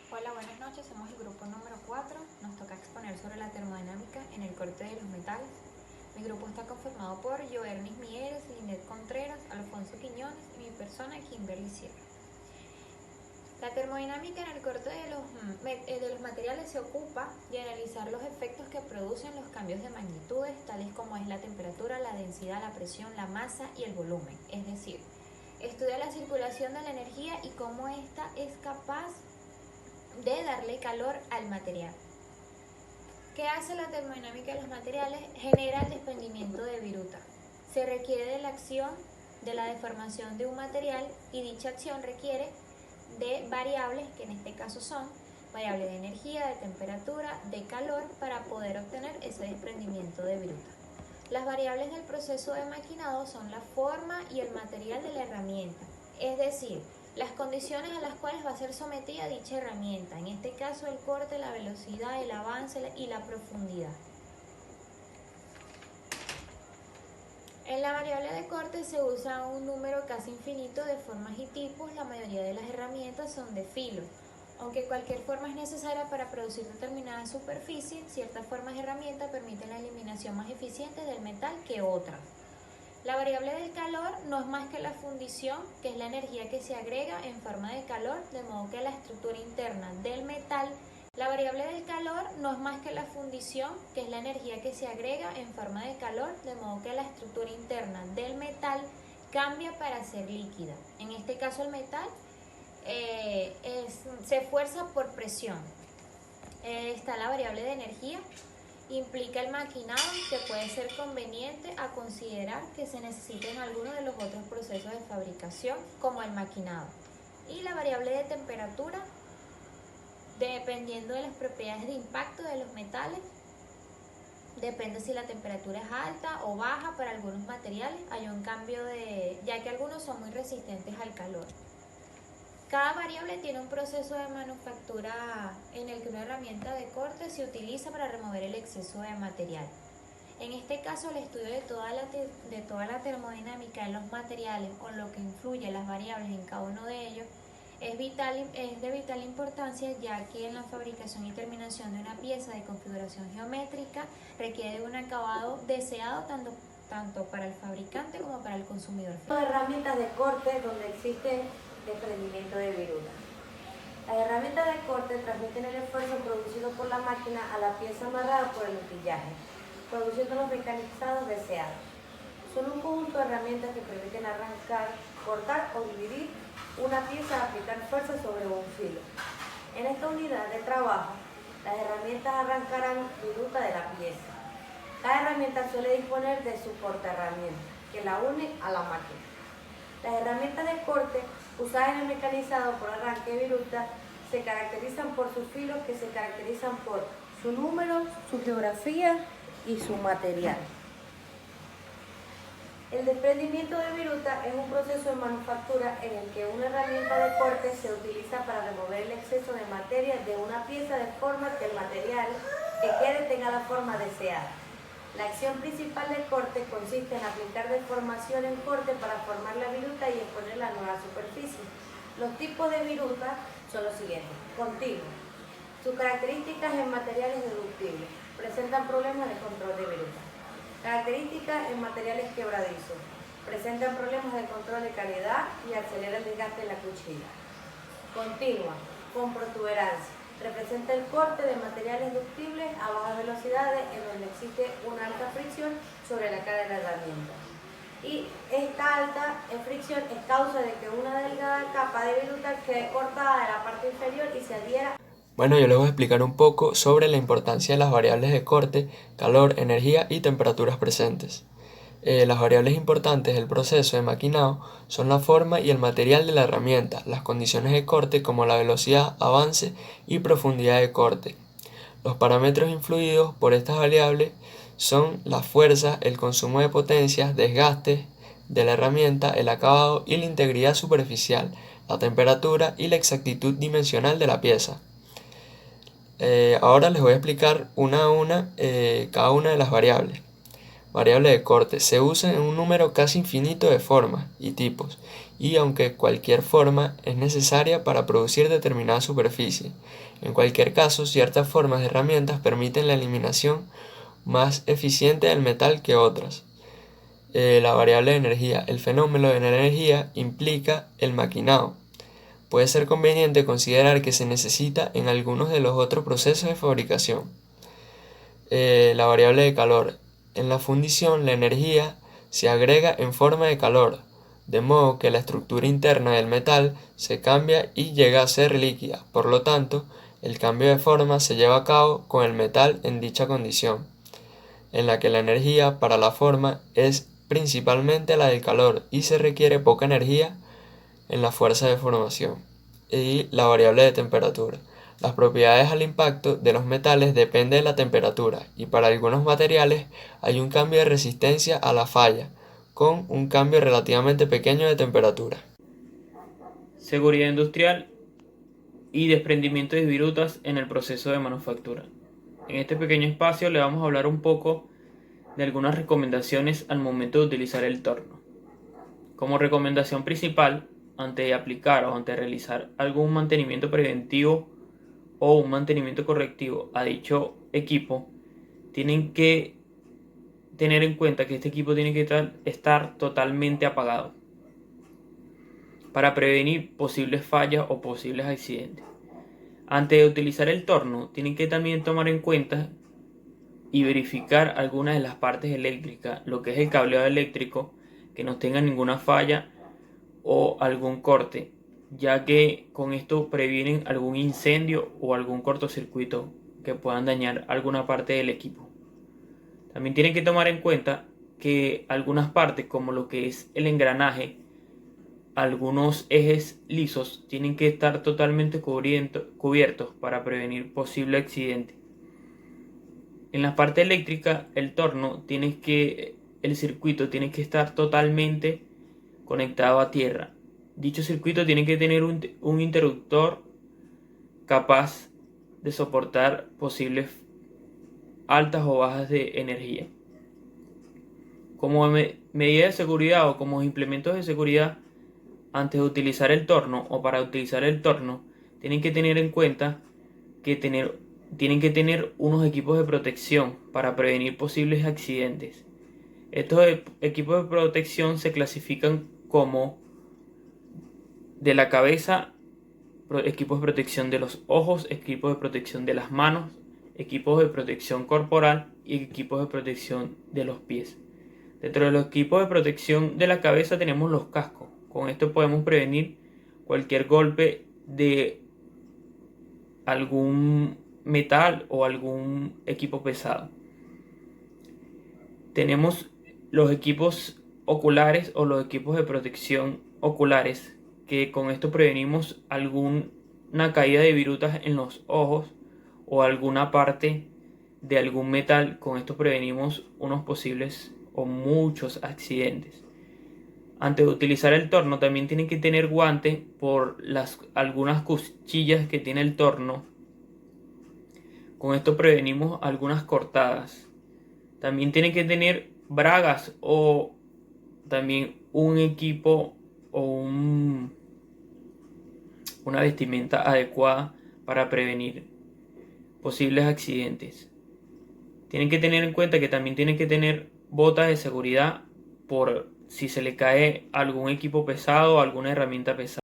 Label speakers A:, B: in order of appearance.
A: Hola, buenas noches. Somos el grupo número 4. Nos toca exponer sobre la termodinámica en el corte de los metales. Mi grupo está conformado por Joernis Mieres, Linet Contreras, Alfonso Quiñones y mi persona, Kimberly Sierra. La termodinámica en el corte de los materiales se ocupa de analizar los efectos que producen los cambios de magnitudes, tales como es la temperatura, la densidad, la presión, la masa y el volumen. Es decir, estudia la circulación de la energía y cómo ésta es capaz de darle calor al material. ¿Qué hace la termodinámica de los materiales? Genera el desprendimiento de viruta. Se requiere de la acción de la deformación de un material y dicha acción requiere de variables, que en este caso son variables de energía, de temperatura, de calor, para poder obtener ese desprendimiento de viruta. Las variables del proceso de maquinado son la forma y el material de la herramienta, es decir, las condiciones a las cuales va a ser sometida dicha herramienta, en este caso el corte, la velocidad, el avance y la profundidad. En la variable de corte se usa un número casi infinito de formas y tipos. La mayoría de las herramientas son de filo. Aunque cualquier forma es necesaria para producir determinada superficie, ciertas formas de herramienta permiten la eliminación más eficiente del metal que otras. La variable del calor no es más que la fundición, que es la energía que se agrega en forma de calor, de modo que la estructura interna del metal. La variable del calor no es más que la fundición, que es la energía que se agrega en forma de calor, de modo que la estructura interna del metal cambia para ser líquida. En este caso el metal se fuerza por presión. Está la variable de energía. Implica el maquinado, que puede ser conveniente a considerar que se necesiten algunos de los otros procesos de fabricación, como el maquinado. Y la variable de temperatura, dependiendo de las propiedades de impacto de los metales, depende si la temperatura es alta o baja. Para algunos materiales hay un cambio ya que algunos son muy resistentes al calor. Cada variable tiene un proceso de manufactura en el que una herramienta de corte se utiliza para remover el exceso de material. En este caso, el estudio de toda la termodinámica en los materiales, con lo que influye las variables en cada uno de ellos, es de vital importancia, ya que en la fabricación y terminación de una pieza de configuración geométrica requiere de un acabado deseado tanto para el fabricante como para el consumidor.
B: Herramientas de corte donde existe desprendimiento de viruta. Las herramientas de corte transmiten el esfuerzo producido por la máquina a la pieza amarrada por el utillaje, produciendo los mecanizados deseados. Son un conjunto de herramientas que permiten arrancar, cortar o dividir una pieza al aplicar fuerza sobre un filo. En esta unidad de trabajo, las herramientas arrancarán viruta de la pieza. Cada herramienta suele disponer de su portaherramienta, que la une a la máquina. Las herramientas de corte usadas en el mecanizado por arranque de viruta se caracterizan por sus filos, que se caracterizan por su número, su geografía y su material. El desprendimiento de viruta es un proceso de manufactura en el que una herramienta de corte se utiliza para remover el exceso de materia de una pieza de forma que el material que quede tenga la forma deseada. La acción principal del corte consiste en aplicar deformación en corte para formar la viruta y exponer la nueva superficie. Los tipos de viruta son los siguientes: continuo. Sus características en materiales deductibles. Presentan problemas de control de viruta. Características en materiales quebradizos. Presentan problemas de control de calidad y acelera el desgaste de la cuchilla. Continua, con protuberancia. Representa el corte de materiales ductibles a bajas velocidades en donde existe una alta fricción sobre la cara de la herramienta. Y esta alta fricción es causa de que una delgada capa de viruta quede cortada de la parte inferior y se adhiera.
C: Bueno, yo les voy a explicar un poco sobre la importancia de las variables de corte, calor, energía y temperaturas presentes. Las variables importantes del proceso de maquinado son la forma y el material de la herramienta, las condiciones de corte como la velocidad, avance y profundidad de corte. Los parámetros influidos por estas variables son la fuerza, el consumo de potencias, desgaste de la herramienta, el acabado y la integridad superficial, la temperatura y la exactitud dimensional de la pieza. Ahora les voy a explicar una a una cada una de las variables. Variable de corte. Se usa en un número casi infinito de formas y tipos y aunque cualquier forma es necesaria para producir determinada superficie. En cualquier caso, ciertas formas de herramientas permiten la eliminación más eficiente del metal que otras. La variable de energía. El fenómeno de la energía implica el maquinado. Puede ser conveniente considerar que se necesita en algunos de los otros procesos de fabricación. La variable de calor. En la fundición, la energía se agrega en forma de calor, de modo que la estructura interna del metal se cambia y llega a ser líquida. Por lo tanto, el cambio de forma se lleva a cabo con el metal en dicha condición, en la que la energía para la forma es principalmente la del calor y se requiere poca energía en la fuerza de formación. Y la variable de temperatura. Las propiedades al impacto de los metales dependen de la temperatura y para algunos materiales hay un cambio de resistencia a la falla con un cambio relativamente pequeño de temperatura.
D: Seguridad industrial y desprendimiento de virutas en el proceso de manufactura. En este pequeño espacio le vamos a hablar un poco de algunas recomendaciones al momento de utilizar el torno. Como recomendación principal, antes de aplicar o antes de realizar algún mantenimiento preventivo o un mantenimiento correctivo a dicho equipo, tienen que tener en cuenta que este equipo tiene que estar totalmente apagado para prevenir posibles fallas o posibles accidentes. Antes de utilizar el torno, tienen que también tomar en cuenta y verificar algunas de las partes eléctricas, lo que es el cableado eléctrico, que no tenga ninguna falla o algún corte, ya que con esto previenen algún incendio o algún cortocircuito que puedan dañar alguna parte del equipo. También tienen que tomar en cuenta que algunas partes, como lo que es el engranaje, algunos ejes lisos tienen que estar totalmente cubiertos para prevenir posible accidente. En la parte eléctrica, el circuito tiene que estar totalmente conectado a tierra. Dicho circuito tiene que tener un interruptor capaz de soportar posibles altas o bajas de energía. Como medida de seguridad o como implementos de seguridad, antes de utilizar el torno o para utilizar el torno, tienen que tener en cuenta que tienen que tener unos equipos de protección para prevenir posibles accidentes. Estos equipos de protección se clasifican como de la cabeza, equipos de protección de los ojos, equipos de protección de las manos, equipos de protección corporal y equipos de protección de los pies. Dentro de los equipos de protección de la cabeza tenemos los cascos. Con esto podemos prevenir cualquier golpe de algún metal o algún equipo pesado. Tenemos los equipos oculares o los equipos de protección oculares, que con esto prevenimos alguna caída de virutas en los ojos o alguna parte de algún metal. Con esto prevenimos unos posibles o muchos accidentes. Antes de utilizar el torno también tienen que tener guantes por algunas cuchillas que tiene el torno. Con esto prevenimos algunas cortadas. También tienen que tener bragas o también un equipo o una vestimenta adecuada para prevenir posibles accidentes. Tienen que tener en cuenta que también tienen que tener botas de seguridad por si se le cae algún equipo pesado o alguna herramienta pesada.